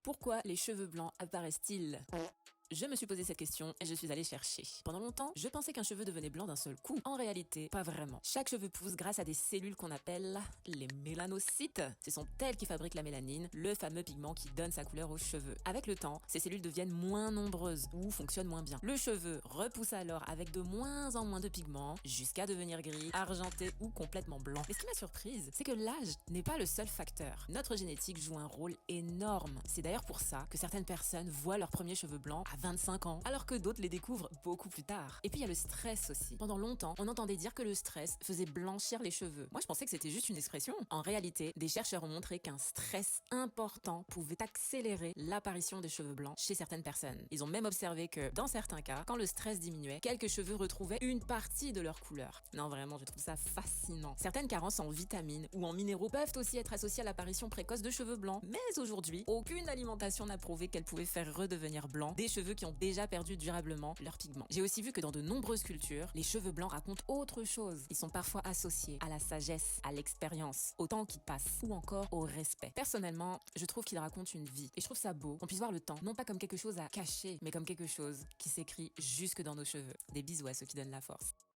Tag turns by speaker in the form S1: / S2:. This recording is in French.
S1: Pourquoi les cheveux blancs apparaissent-ils? Je me suis posé cette question et je suis allée chercher. Pendant longtemps, je pensais qu'un cheveu devenait blanc d'un seul coup. En réalité, pas vraiment. Chaque cheveu pousse grâce à des cellules qu'on appelle les mélanocytes. Ce sont elles qui fabriquent la mélanine, le fameux pigment qui donne sa couleur aux cheveux. Avec le temps, ces cellules deviennent moins nombreuses ou fonctionnent moins bien. Le cheveu repousse alors avec de moins en moins de pigments jusqu'à devenir gris, argenté ou complètement blanc. Mais ce qui m'a surprise, c'est que l'âge n'est pas le seul facteur. Notre génétique joue un rôle énorme. C'est d'ailleurs pour ça que certaines personnes voient leurs premiers cheveux blancs à 25 ans, alors que d'autres les découvrent beaucoup plus tard. Et puis il y a le stress aussi. Pendant longtemps, on entendait dire que le stress faisait blanchir les cheveux. Moi, je pensais que c'était juste une expression. En réalité, des chercheurs ont montré qu'un stress important pouvait accélérer l'apparition des cheveux blancs chez certaines personnes. Ils ont même observé que, dans certains cas, quand le stress diminuait, quelques cheveux retrouvaient une partie de leur couleur. Non, vraiment, je trouve ça fascinant. Certaines carences en vitamines ou en minéraux peuvent aussi être associées à l'apparition précoce de cheveux blancs. Mais aujourd'hui, aucune alimentation n'a prouvé qu'elle pouvait faire redevenir blancs des cheveux qui ont déjà perdu durablement leur pigment. J'ai aussi vu que dans de nombreuses cultures, les cheveux blancs racontent autre chose. Ils sont parfois associés à la sagesse, à l'expérience, au temps qui passe ou encore au respect. Personnellement, je trouve qu'ils racontent une vie et je trouve ça beau qu'on puisse voir le temps, non pas comme quelque chose à cacher, mais comme quelque chose qui s'écrit jusque dans nos cheveux. Des bisous à ceux qui donnent la force.